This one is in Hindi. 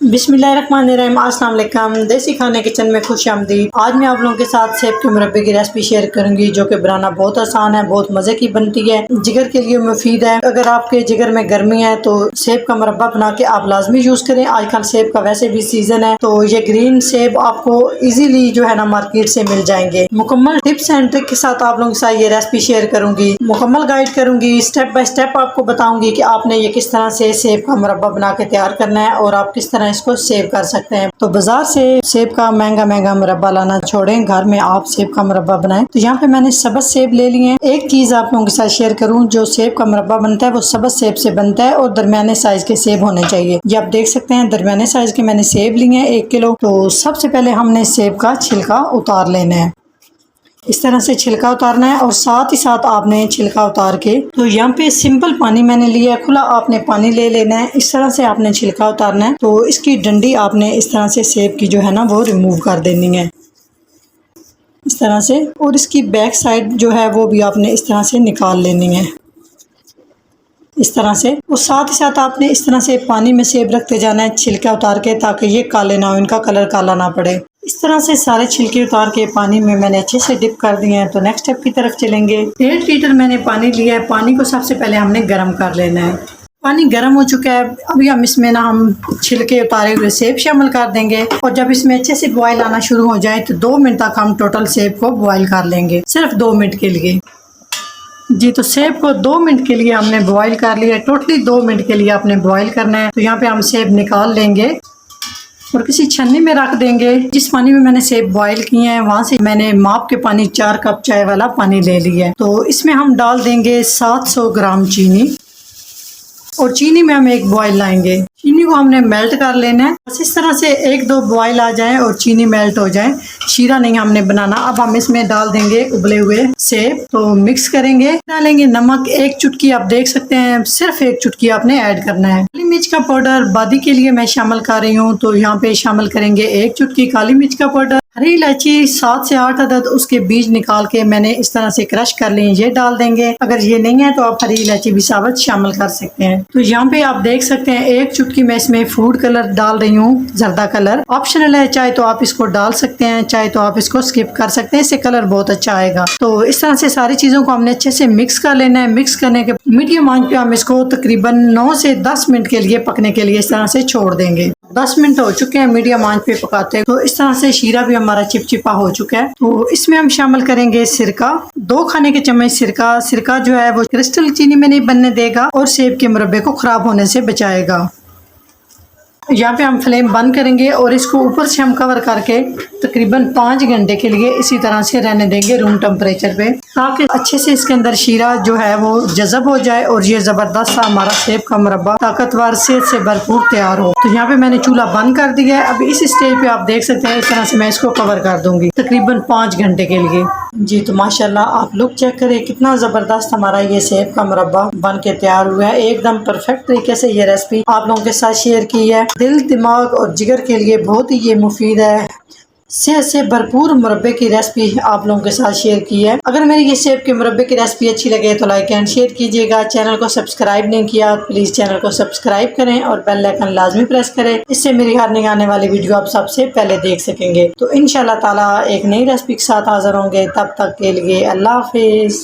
बिस्मिल्लाहिर्रहमानिर्रहीम। अस्सलाम वालेकुम। देसी खाने किचन में खुश आमदीद। आज मैं आप लोगों के साथ सेब के मुरब्बे की रेसिपी शेयर करूंगी जो कि बनाना बहुत आसान है, बहुत मजे की बनती है, जिगर के लिए मुफीद है। अगर आपके जिगर में गर्मी है तो सेब का मुरब्बा बना के आप लाजमी यूज करें। आजकल सेब का वैसे भी सीजन है तो ये ग्रीन सेब आपको इजीली जो है ना मार्केट से मिल जाएंगे। मुकम्मल टिप्स एंड ट्रिक के साथ आप लोगों के साथ ये रेसिपी शेयर करूंगी, मुकम्मल गाइड करूंगी, स्टेप बाय स्टेप आपको बताऊंगी कि आपने ये किस तरह से सेब का मुरब्बा बना के तैयार करना है और आप किस तरह इसको सेव कर सकते हैं। तो बाजार से सेब का महंगा मुरब्बा लाना छोड़ें, घर में आप सेब का मुरब्बा बनाएं। तो यहाँ पे मैंने सबज सेब ले लिए हैं। एक चीज आप लोगों के साथ शेयर करूं, जो सेब का मुरब्बा बनता है वो सबज सेब से बनता है और दरमियाने साइज के सेब होने चाहिए। ये आप देख सकते हैं दरमियाने साइज के मैंने सेब लिए हैं 1 किलो। तो सबसे पहले हमने सेब का छिलका उतार लेना है। इस तरह से छिलका उतारना है और साथ ही साथ आपने छिलका उतार के तो यहाँ पे सिंपल पानी मैंने लिया है, खुला आपने पानी ले लेना है। इस तरह से आपने छिलका उतारना है। तो इसकी डंडी आपने इस तरह से सेब की जो है ना वो रिमूव कर देनी है इस तरह से, और इसकी बैक साइड जो है वो भी आपने इस तरह से निकाल लेनी है इस तरह से। और साथ ही साथ आपने इस तरह से पानी में सेब रखते जाना है छिलका उतार के, ताकि ये काले ना हो, इनका कलर काला ना पड़े। इस तरह से सारे छिलके उतार के पानी में मैंने अच्छे से डिप कर दिए हैं। तो नेक्स्ट स्टेप की तरफ चलेंगे। 1.5 लीटर मैंने पानी लिया है। पानी को सबसे पहले हमने गर्म कर लेना है। पानी गर्म हो चुका है। अभी हम इसमें ना हम छिलके उतारे हुए सेब शामिल कर देंगे और जब इसमें अच्छे से बॉयल आना शुरू हो जाए तो 2 मिनट तक हम टोटल सेब को बॉयल कर लेंगे, सिर्फ 2 मिनट के लिए जी। तो सेब को 2 मिनट के लिए हमने बॉयल कर लिया। टोटली 2 मिनट के लिए आपने बॉयल करना है। तो यहाँ पे हम सेब निकाल लेंगे और किसी छन्नी में रख देंगे। जिस पानी में मैंने सेब बॉयल किए हैं वहां से मैंने माप के पानी 4 कप चाय वाला पानी ले लिया है। तो इसमें हम डाल देंगे 700 ग्राम चीनी और चीनी में हम एक बॉयल लाएंगे। चीनी को हमने मेल्ट कर लेना है। बस इस तरह से 1-2 बॉयल आ जाए और चीनी मेल्ट हो जाए, शीरा नहीं हमने बनाना। अब हम इसमें डाल देंगे उबले हुए सेब। तो मिक्स करेंगे, डालेंगे नमक 1 चुटकी, आप देख सकते हैं सिर्फ 1 चुटकी आपने ऐड करना है। काली मिर्च का पाउडर बादी के लिए मैं शामिल कर रही हूँ, तो यहाँ पे शामिल करेंगे 1 चुटकी काली मिर्च का पाउडर। हरी इलायची 7 से 8 अदद, उसके बीज निकाल के मैंने इस तरह से क्रश कर लिए, ये डाल देंगे। अगर ये नहीं है तो आप हरी इलायची भी साबुत शामिल कर सकते हैं। तो यहाँ पे आप देख सकते हैं 1 चुटकी मैं इसमें फूड कलर डाल रही हूँ, जर्दा कलर ऑप्शनल है, चाहे तो आप इसको डाल सकते हैं, चाहे तो आप इसको स्किप कर सकते हैं, इससे कलर बहुत अच्छा आएगा। तो इस तरह से सारी चीजों को हमने अच्छे से मिक्स कर लेना है। मिक्स करने के मीडियम आंच पे हम इसको तकरीबन 9 से 10 मिनट के लिए पकने के लिए इस तरह से छोड़ देंगे। 10 मिनट हो चुके हैं मीडियम आंच पे पकाते हैं। तो इस तरह से शीरा भी हमारा चिपचिपा हो चुका है। तो इसमें हम शामिल करेंगे सिरका, 2 खाने के चम्मच सिरका। सिरका जो है वो क्रिस्टल चीनी में नहीं बनने देगा और सेब के मुरब्बे को खराब होने से बचाएगा। यहाँ पे हम फ्लेम बंद करेंगे और इसको ऊपर से हम कवर करके तकरीबन 5 घंटे के लिए इसी तरह से रहने देंगे रूम टेम्परेचर पे, ताकि अच्छे से इसके अंदर शीरा जो है वो जज़ब हो जाए और ये जबरदस्त सा हमारा सेब का मुरब्बा ताकतवर सेहत से भरपूर तैयार हो। तो यहाँ पे मैंने चूल्हा बंद कर दिया है। अब इस स्टेज पे आप देख सकते हैं इस तरह से मैं इसको कवर कर दूंगी तकरीबन 5 घंटे के लिए जी। तो माशाल्लाह आप लोग चेक करें कितना जबरदस्त हमारा ये सेब का मुरब्बा बन के तैयार हुआ है। एकदम परफेक्ट तरीके से ये रेसिपी आप लोगों के साथ शेयर की है। दिल, दिमाग और जिगर के लिए बहुत ही ये मुफीद है। सेहत से भरपूर मुरब्बे की रेसिपी आप लोगों के साथ शेयर की है। अगर मेरी ये सेब के मुरब्बे की रेसिपी अच्छी लगे तो लाइक एंड शेयर कीजिएगा। चैनल को सब्सक्राइब नहीं किया प्लीज चैनल को सब्सक्राइब करें और बेल आइकन लाजमी प्रेस करें, इससे मेरी हर नई आने वाली वीडियो आप सबसे पहले देख सकेंगे। तो इंशाल्लाह ताला एक नई रेसिपी के साथ हाजिर होंगे, तब तक के लिए अल्लाह हाफिज।